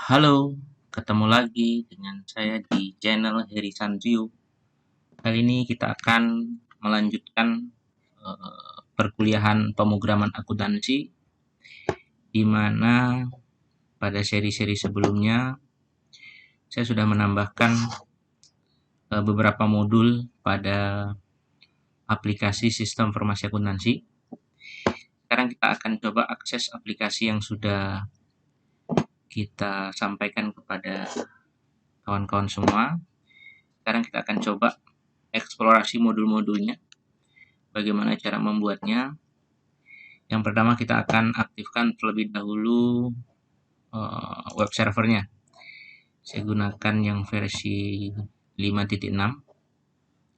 Halo, ketemu lagi dengan saya di channel Heri Sanrio. Kali ini kita akan melanjutkan perkuliahan pemrograman akuntansi, di mana pada seri-seri sebelumnya saya sudah menambahkan beberapa modul pada aplikasi sistem informasi akuntansi. Sekarang kita akan coba akses aplikasi yang sudah kita sampaikan kepada kawan-kawan semua. Sekarang kita akan coba eksplorasi modul-modulnya, bagaimana cara membuatnya. Yang pertama kita akan aktifkan terlebih dahulu web servernya. Saya gunakan yang versi 5.6.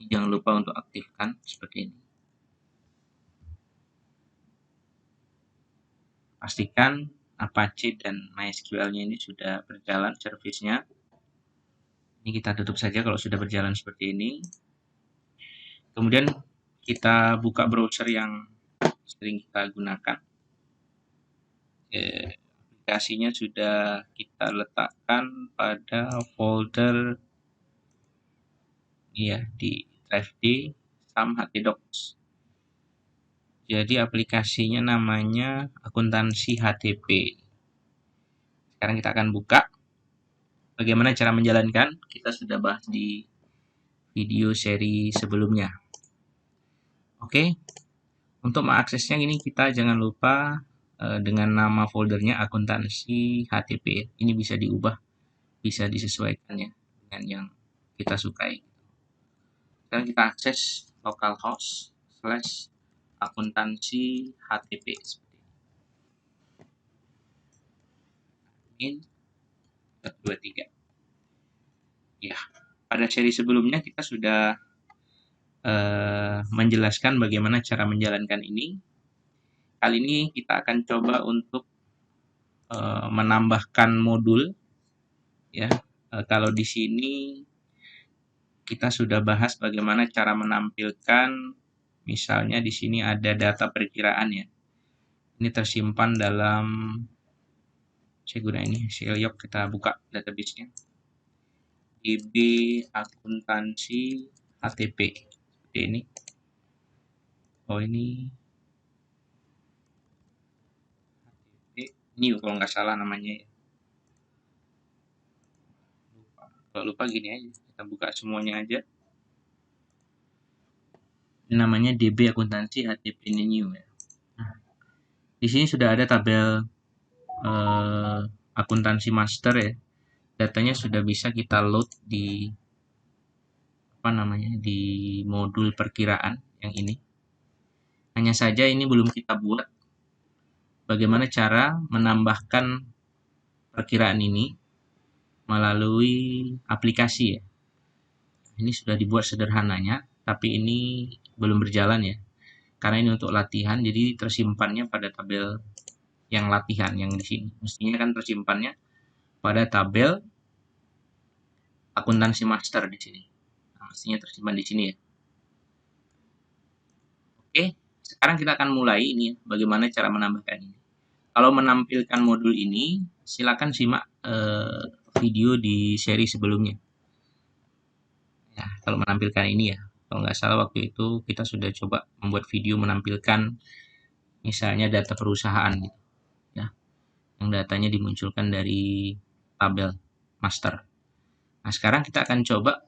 Jangan lupa untuk aktifkan seperti ini. Pastikan Apache dan MySQL-nya ini sudah berjalan servisnya. Ini kita tutup saja kalau sudah berjalan seperti ini. Kemudian kita buka browser yang sering kita gunakan. Aplikasinya sudah kita letakkan pada folder ya di drive D SAM htdocs. Jadi aplikasinya namanya akuntansi HTP. Sekarang kita akan buka. Bagaimana cara menjalankan? Kita sudah bahas di video seri sebelumnya. Oke. Untuk mengaksesnya ini kita jangan lupa dengan nama foldernya akuntansi HTP. Ini bisa diubah, bisa disesuaikan ya dengan yang kita sukai. Sekarang kita akses localhost / akuntansi HTP seperti ini. 23. Ya, pada seri sebelumnya kita sudah menjelaskan bagaimana cara menjalankan ini. Kali ini kita akan coba untuk menambahkan modul. Ya, kalau di sini kita sudah bahas bagaimana cara menampilkan, misalnya di sini ada data perkiraan ya. Ini tersimpan dalam, saya guna ini Selyok, kita buka database-nya. DB akuntansi HTP seperti ini. Oh ini HTP kalau nggak salah namanya ya. Kalau lupa gini aja, kita buka semuanya aja. Ini namanya DB akuntansi HTP new ya. Nah, di sini sudah ada tabel akuntansi master ya. Datanya sudah bisa kita load di di modul perkiraan yang ini. Hanya saja ini belum kita buat bagaimana cara menambahkan perkiraan ini melalui aplikasi ya. Ini sudah dibuat sederhananya, tapi ini belum berjalan ya. Karena ini untuk latihan, jadi tersimpannya pada tabel yang latihan yang di sini. Mestinya kan tersimpannya pada tabel akuntansi master di sini. Nah, mestinya tersimpan di sini ya. Oke, sekarang kita akan mulai ini ya, bagaimana cara menambahkan ini. Kalau menampilkan modul ini, silakan simak video di seri sebelumnya. Ya, kalau menampilkan ini ya, kalau nggak salah waktu itu kita sudah coba membuat video menampilkan misalnya data perusahaan gitu, ya, yang datanya dimunculkan dari tabel master. Nah, sekarang kita akan coba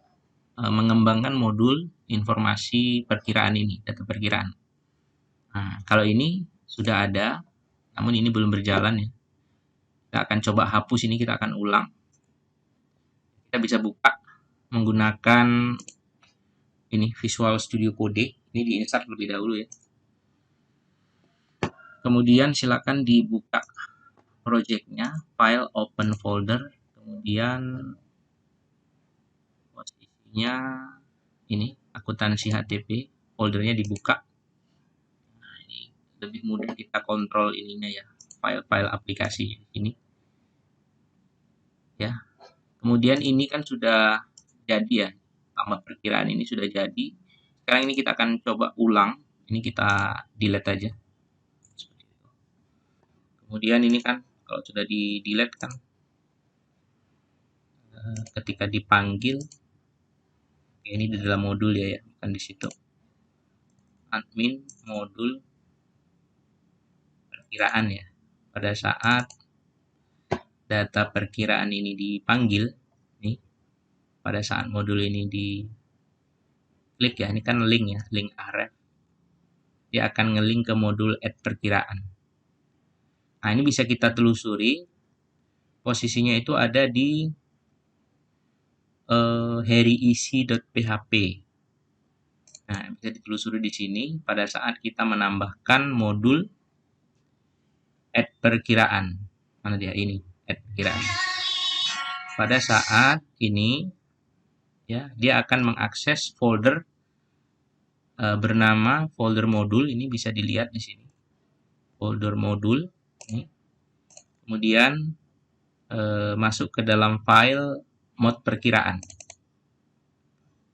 mengembangkan modul informasi perkiraan ini, data perkiraan. Nah, kalau ini sudah ada, namun ini belum berjalan ya. Kita akan coba hapus ini, kita akan ulang. Kita bisa buka menggunakan ini Visual Studio Code. Ini diinstal lebih dahulu ya. Kemudian silakan dibuka projectnya, file, open folder, kemudian posisinya ini akuntansi HTP, foldernya dibuka. Nah, ini lebih mudah kita kontrol ininya ya, file-file aplikasinya ini. Ya. Kemudian ini kan sudah jadi ya, tambah perkiraan ini sudah jadi. Sekarang ini kita akan coba ulang. Ini kita delete aja. Kemudian ini kan kalau sudah di delete kan ketika dipanggil, ini di dalam modul ya, bukan di situ. Admin modul perkiraan ya. Pada saat data perkiraan ini dipanggil, nih, pada saat modul ini diklik ya, ini kan link ya, link array, dia akan ngelink ke modul add perkiraan. Nah, ini bisa kita telusuri, posisinya itu ada di harryec.php. Nah, bisa ditelusuri di sini pada saat kita menambahkan modul add perkiraan. Mana dia? Ini, add perkiraan. Pada saat ini, ya, dia akan mengakses folder bernama folder modul. Ini bisa dilihat di sini. Folder modul. Ini. Kemudian masuk ke dalam file mod perkiraan.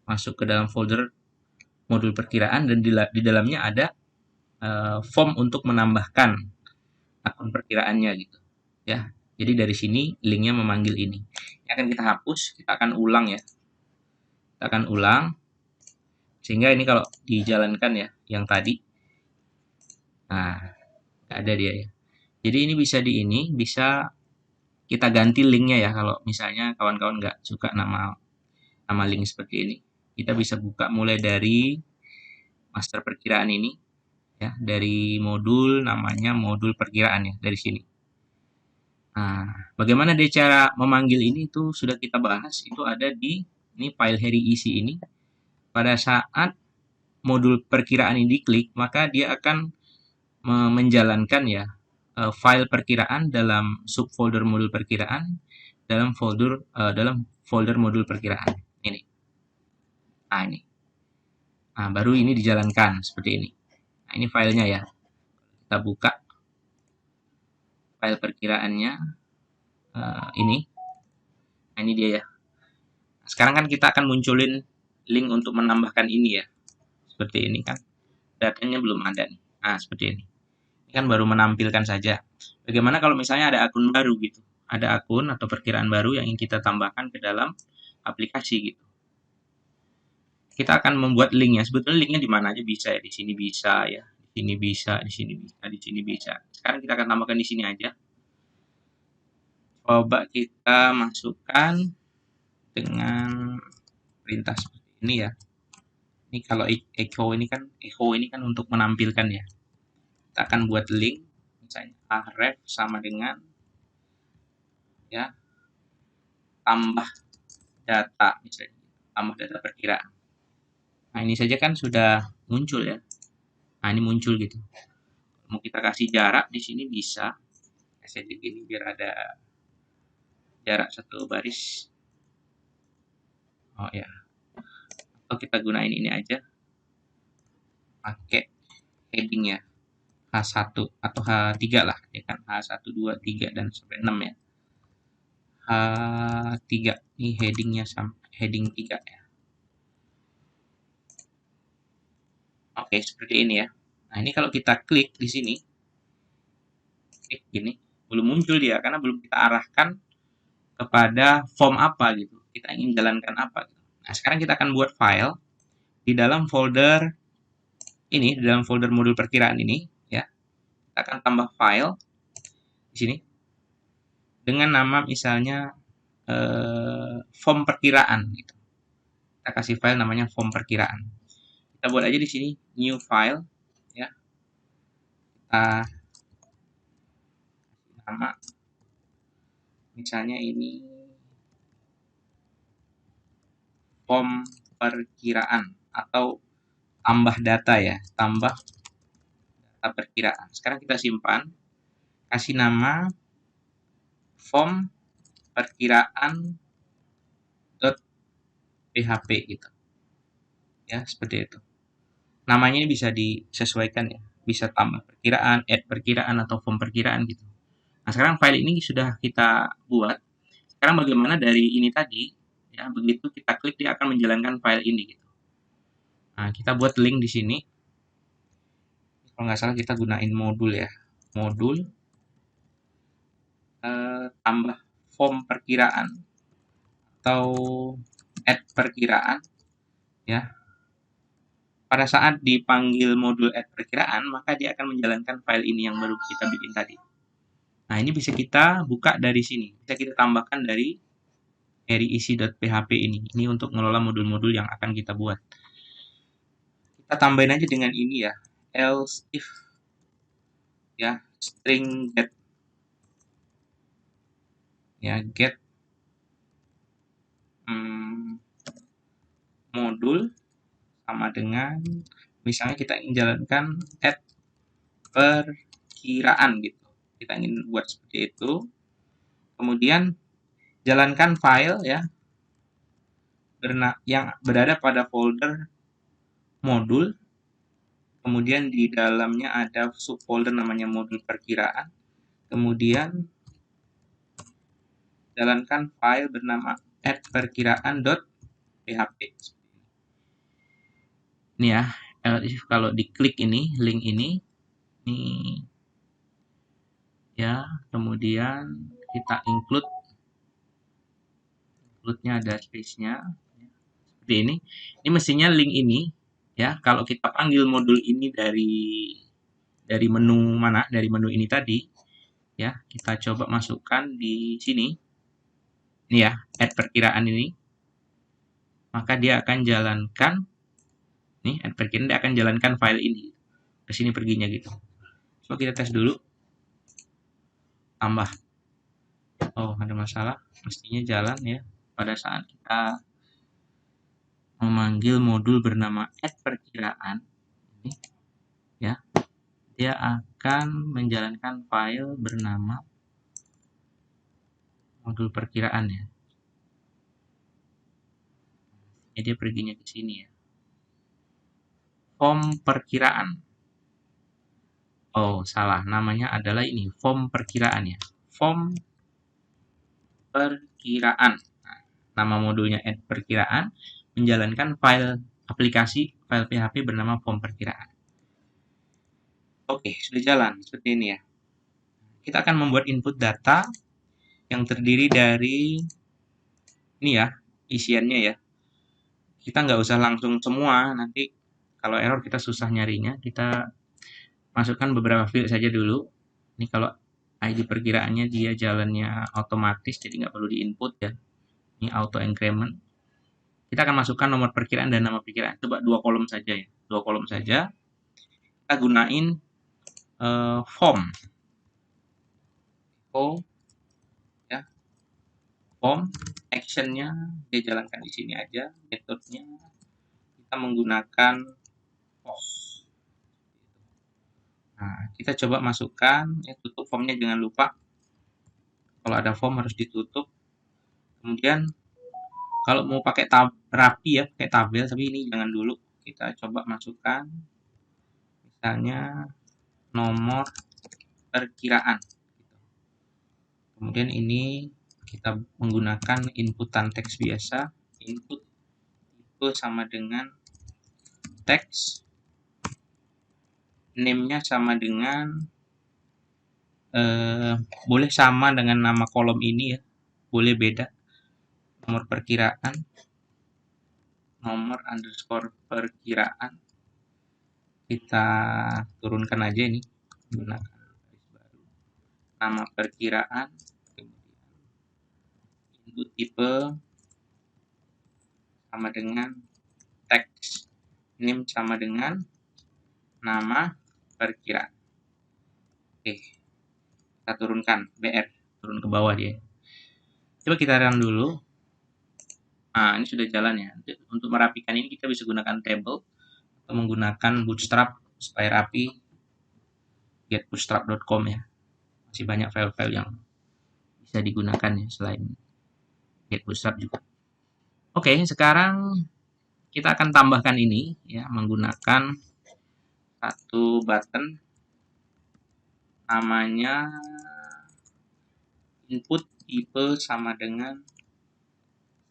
Masuk ke dalam folder modul perkiraan dan di dalamnya ada form untuk menambahkan akun perkiraannya gitu ya. Jadi dari sini linknya memanggil ini. Ini akan kita hapus, kita akan ulang ya. Kita akan ulang sehingga ini kalau dijalankan ya yang tadi, nah nggak ada dia ya. Jadi ini bisa kita ganti linknya ya kalau misalnya kawan-kawan nggak suka nama link seperti ini. Kita bisa buka mulai dari master perkiraan ini ya, dari modul namanya modul perkiraan ya, dari sini. Nah, bagaimana dia cara memanggil ini itu sudah kita bahas, itu ada di ini file harryec ini. Pada saat modul perkiraan ini diklik, maka dia akan menjalankan ya file perkiraan dalam subfolder modul perkiraan dalam folder modul perkiraan ini. Nah, ini. Nah, baru ini dijalankan seperti ini. Nah, ini filenya ya. Kita buka file perkiraannya ini. Nah, ini dia ya. Sekarang kan kita akan munculin link untuk menambahkan ini ya. Seperti ini kan. Datanya belum ada nih. Nah, seperti ini. Ini kan baru menampilkan saja. Bagaimana kalau misalnya ada akun baru gitu. Ada akun atau perkiraan baru yang ingin kita tambahkan ke dalam aplikasi gitu. Kita akan membuat linknya. Sebetulnya linknya di mana aja bisa ya. Di sini bisa ya. Di sini bisa, di sini bisa, di sini bisa. Sekarang kita akan tambahkan di sini aja. Coba kita masukkan dengan perintah seperti ini ya. Ini kalau echo ini kan untuk menampilkan ya. Kita akan buat link misalnya href sama dengan ya tambah data misalnya, tambah data perkiraan. Nah, ini saja kan sudah muncul ya. Nah, ini muncul gitu. Mau kita kasih jarak di sini bisa. Saya begini biar ada jarak satu baris. Oh ya. Atau kita gunain ini aja. Pakai headingnya H1 atau H3 lah, ya kan, H1, 2, 3 dan sampai 6 ya. H3 ini headingnya sampai heading 3 ya. Oke, seperti ini ya. Nah, ini kalau kita klik di sini, klik gini, belum muncul dia karena belum kita arahkan kepada form apa gitu. Kita ingin jalankan apa gitu. Nah, sekarang kita akan buat file di dalam folder ini, di dalam folder modul perkiraan ini ya. Kita akan tambah file di sini dengan nama misalnya form perkiraan gitu. Kita kasih file namanya form perkiraan. Kita buat aja di sini new file ya. Kita nama misalnya ini form perkiraan atau tambah data ya, tambah data perkiraan. Sekarang kita simpan, kasih nama form perkiraan .php gitu. Ya, seperti itu. Namanya ini bisa disesuaikan ya. Bisa tambah perkiraan, add perkiraan atau form perkiraan gitu. Nah, sekarang file ini sudah kita buat. Sekarang bagaimana dari ini tadi ya, begitu kita klik dia akan menjalankan file ini gitu. Nah, kita buat link di sini. Kalau nggak salah kita gunain modul ya. Modul tambah form perkiraan atau add perkiraan ya. Pada saat dipanggil modul add perkiraan, maka dia akan menjalankan file ini yang baru kita bikin tadi. Nah, ini bisa kita buka dari sini. Bisa kita tambahkan dari isi.php ini. Ini untuk mengelola modul-modul yang akan kita buat. Kita tambahin aja dengan ini ya. Else if ya, string get ya, get modul sama dengan misalnya kita ingin jalankan add perkiraan gitu. Kita ingin buat seperti itu. Kemudian jalankan file ya yang berada pada folder modul. Kemudian di dalamnya ada subfolder namanya modul perkiraan. Kemudian jalankan file bernama add_perkiraan.php. Ini ya, kalau diklik ini, link ini ya, kemudian kita include-nya ada space-nya. Seperti ini. Ini mestinya link ini ya, kalau kita panggil modul ini dari menu mana? Dari menu ini tadi ya, kita coba masukkan di sini. Ini ya, add perkiraan ini. Maka dia akan jalankan add perkiraan, dia akan jalankan file ini. Ke sini perginya gitu. Coba kita tes dulu. Tambah. Oh, ada masalah. Mestinya jalan ya pada saat kita memanggil modul bernama add perkiraan ini ya, dia akan menjalankan file bernama modul perkiraan ya. Jadi dia perginya ke sini ya. Form perkiraan. Oh, salah. Namanya adalah ini, form perkiraan ya. Form perkiraan. Nah, nama modulnya add perkiraan, menjalankan file aplikasi file PHP bernama form perkiraan. Oke, sudah jalan seperti ini ya. Kita akan membuat input data yang terdiri dari ini ya, isiannya ya. Kita nggak usah langsung semua, nanti kalau error kita susah nyarinya. Kita masukkan beberapa field saja dulu. Ini kalau ID perkiraannya dia jalannya otomatis, jadi nggak perlu diinput ya. Ini auto increment. Kita akan masukkan nomor perkiraan dan nama perkiraan. Coba 2 kolom saja ya. 2 kolom saja. Kita gunain form. Ya. Form actionnya dia jalankan di sini aja. Metodenya kita menggunakan post. Nah, kita coba masukkan ya, tutup formnya, jangan lupa. Kalau ada form harus ditutup. Kemudian kalau mau pakai rapi ya, pakai tabel, tapi ini jangan dulu. Kita coba masukkan misalnya nomor perkiraan. Kemudian ini kita menggunakan inputan teks biasa. Input itu sama dengan teks. Name-nya sama dengan boleh sama dengan nama kolom ini ya. Boleh beda. Nomor perkiraan. Nomor underscore perkiraan. Kita turunkan aja ini. Gunakan garis baru. Nama perkiraan. Input tipe sama dengan teks. Name sama dengan nama perkiraan. Oke. Kita turunkan BR, turun ke bawah dia. Coba kita run dulu. Nah, ini sudah jalan ya. Untuk merapikan ini kita bisa gunakan table atau menggunakan Bootstrap supaya rapi. Getbootstrap.com ya. Masih banyak file-file yang bisa digunakan ya selain Getbootstrap juga. Oke, sekarang kita akan tambahkan ini ya menggunakan satu button namanya input tipe sama dengan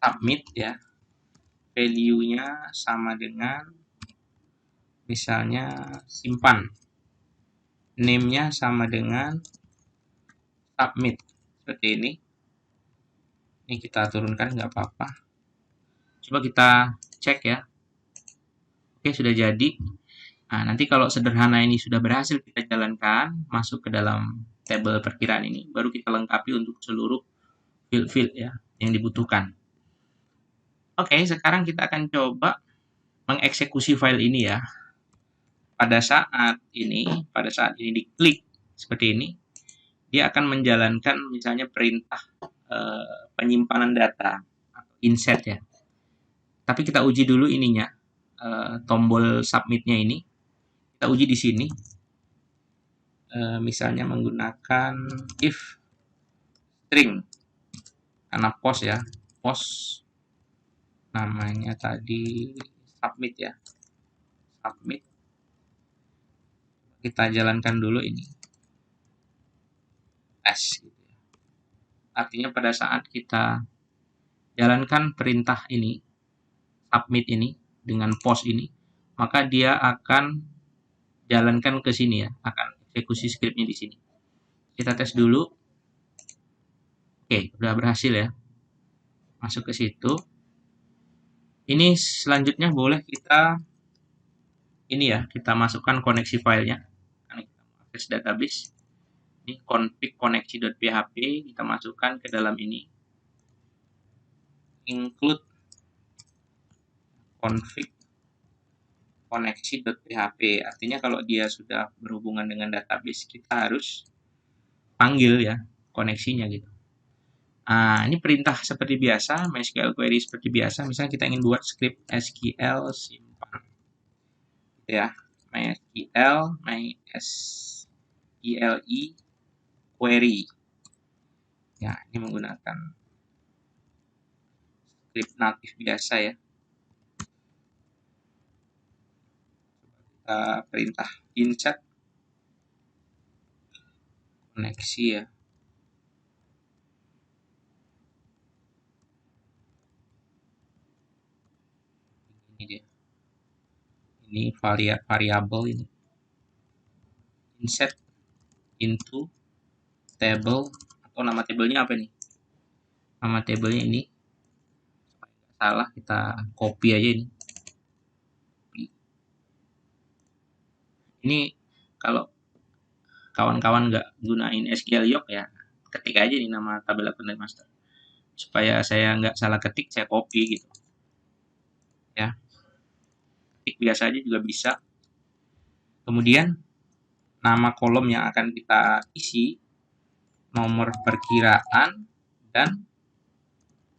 submit ya. Value-nya sama dengan misalnya simpan. Name-nya sama dengan submit. Seperti ini. Ini kita turunkan nggak apa-apa. Coba kita cek ya. Oke, sudah jadi. Nah, nanti kalau sederhana ini sudah berhasil kita jalankan, masuk ke dalam tabel perkiraan ini, baru kita lengkapi untuk seluruh field-field ya yang dibutuhkan. Oke, sekarang kita akan coba mengeksekusi file ini ya. Pada saat ini diklik seperti ini, dia akan menjalankan misalnya perintah penyimpanan data atau insert ya. Tapi kita uji dulu ininya, tombol submitnya ini. Kita uji di sini. Misalnya menggunakan if string karena post ya, post namanya tadi submit ya, submit. Kita jalankan dulu ini tes gitu ya. Artinya pada saat kita jalankan perintah ini submit ini dengan post ini, maka dia akan jalankan ke sini ya, akan eksekusi scriptnya di sini. Kita tes dulu. Oke, udah berhasil ya. Masuk ke situ. Ini selanjutnya boleh kita ini ya, kita masukkan koneksi filenya. Karena kita mau akses database. Ini config koneksi.php, kita masukkan ke dalam ini. Include config koneksi.php. Artinya kalau dia sudah berhubungan dengan database, kita harus panggil ya koneksinya gitu. Nah, ini perintah seperti biasa, MySQL query seperti biasa. Misalnya kita ingin buat script SQL simpan, gitu ya, MySQL query. Ya, ini menggunakan script natif biasa ya. Kita perintah insert koneksi ya. Ini dia. Ini variabel ini. Insert into table, atau nama tabelnya apa nih? Nama tabelnya ini. Salah, kita copy aja ini. Ini kalau kawan-kawan nggak gunain SQL Yoke ya, ketik aja nih nama tabel akun master. Supaya saya nggak salah ketik, saya copy gitu. Ya. Ketik biasa aja juga bisa. Kemudian nama kolom yang akan kita isi, nomor perkiraan dan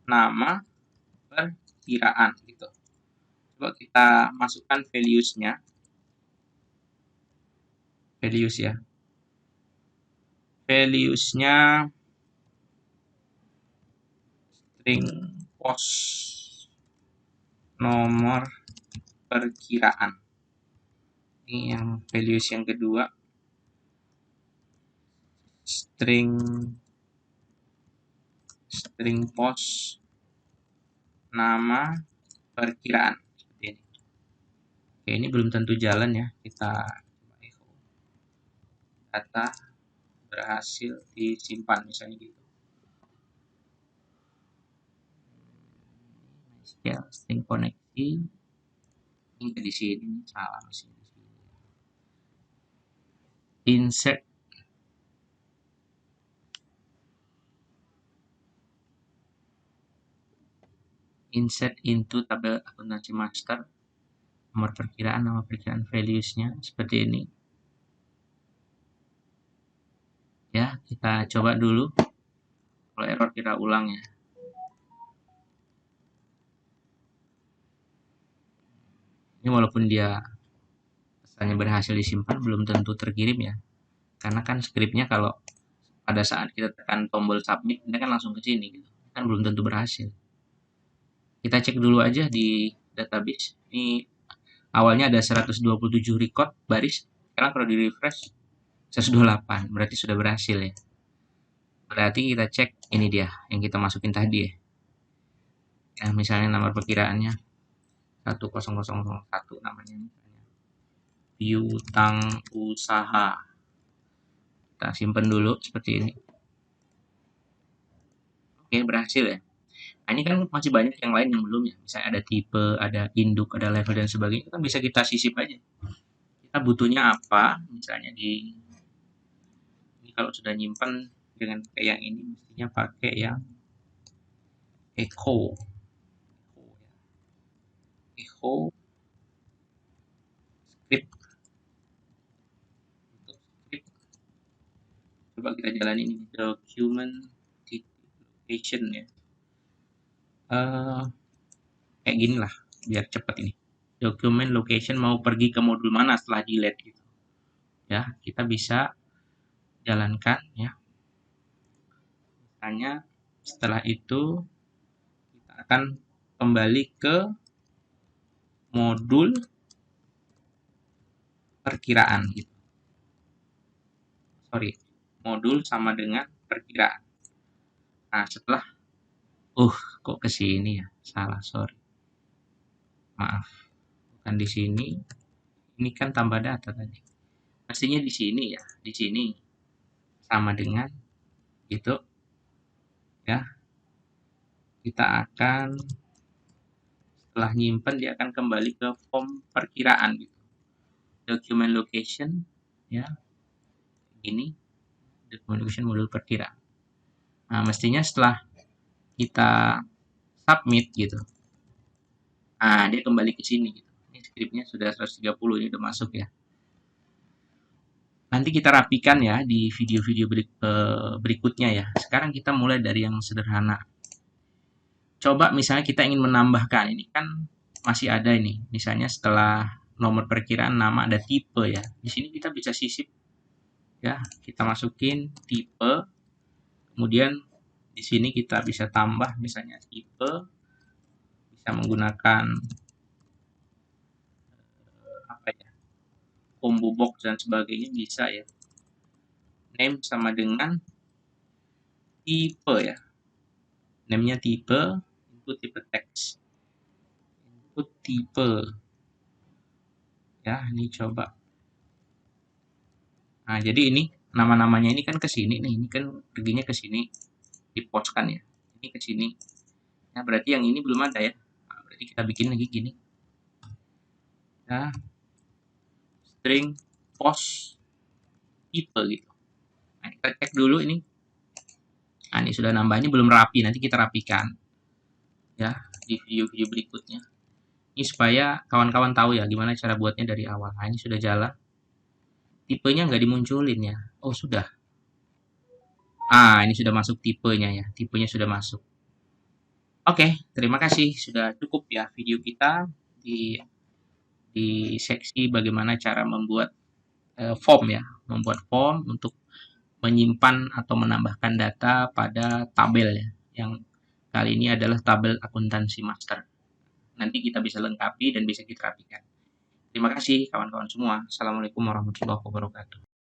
nama perkiraan gitu. Coba kita masukkan values-nya. Values ya. Values-nya string post nomor perkiraan. Ini yang values yang kedua. String post nama perkiraan seperti ini. Oke, ini belum tentu jalan ya. Kita data berhasil disimpan misalnya gitu. Ya, string koneksi ini di sini salah masih di sini. Insert into tabel akuntansi master, nomor perkiraan, nama perkiraan values-nya seperti ini. Ya, kita coba dulu. Kalau error kita ulang ya. Ini walaupun dia pesannya berhasil disimpan, belum tentu terkirim ya. Karena kan scriptnya kalau pada saat kita tekan tombol submit, dia kan langsung ke sini gitu. Kan belum tentu berhasil. Kita cek dulu aja di database. Ini awalnya ada 127 record baris. Sekarang kalau di refresh 128, berarti sudah berhasil ya. Berarti kita cek ini dia yang kita masukin tadi ya. Ya, misalnya nomor perkiraannya 10001 namanya misalnya. Piutang usaha. Kita simpan dulu seperti ini. Oke, berhasil ya. Nah, ini kan masih banyak yang lain yang belum ya. Misalnya ada tipe, ada induk, ada level dan sebagainya. Itu kan bisa kita sisip aja. Kita butuhnya apa? Misalnya ini kalau sudah nyimpan dengan pakai yang ini, mestinya pakai yang echo. Echo script. Untuk script, coba kita jalan ini. Document location ya. Kayak gini lah, biar cepet ini. Document location mau pergi ke modul mana setelah delete gitu. Ya, kita bisa jalankan ya. Misalnya setelah itu kita akan kembali ke modul perkiraan gitu. Sorry, modul sama dengan perkiraan. Nah, setelah kok ke sini ya? Salah, sorry. Maaf. Bukan di sini. Ini kan tambah data tadi. Pastinya di sini ya, di sini sama dengan gitu ya. Kita akan setelah nyimpen dia akan kembali ke form perkiraan gitu. Document location ya. Ini document location modul perkiraan. Nah, mestinya setelah kita submit gitu. Nah, dia kembali ke sini gitu. Ini scriptnya sudah 130, ini udah masuk ya. Nanti kita rapikan ya di video-video berikutnya ya. Sekarang kita mulai dari yang sederhana. Coba misalnya kita ingin menambahkan, ini kan masih ada ini. Misalnya setelah nomor perkiraan nama ada tipe ya. Di sini kita bisa sisip ya. Kita masukin tipe. Kemudian di sini kita bisa tambah misalnya tipe, bisa menggunakan apa ya, combo box dan sebagainya bisa ya. Name sama dengan tipe ya. Name-nya tipe, input tipe teks. Input tipe. Ya, ini coba. Nah, jadi ini nama-namanya ini kan ke sini nih. Ini kan perginya ke sini. Di-post-kan ya. Ini ke sini. Nah, berarti yang ini belum ada ya. Nah, berarti kita bikin lagi gini. Ya. String post tipe gitu. Nah, kita cek dulu ini. Nah, ini sudah nambah, ini belum rapi, nanti kita rapikan ya di video-video berikutnya. Ini supaya kawan-kawan tahu ya gimana cara buatnya dari awal. Nah, ini sudah jalan. Tipenya nggak dimunculin ya. Oh, sudah. Ini sudah masuk tipenya ya. Tipenya sudah masuk. Oke, terima kasih. Sudah cukup ya video kita di seksi bagaimana cara membuat form ya. Membuat form untuk menyimpan atau menambahkan data pada tabel ya. Yang kali ini adalah tabel akuntansi master. Nanti kita bisa lengkapi dan bisa kita rapikan. Terima kasih kawan-kawan semua. Assalamualaikum warahmatullahi wabarakatuh.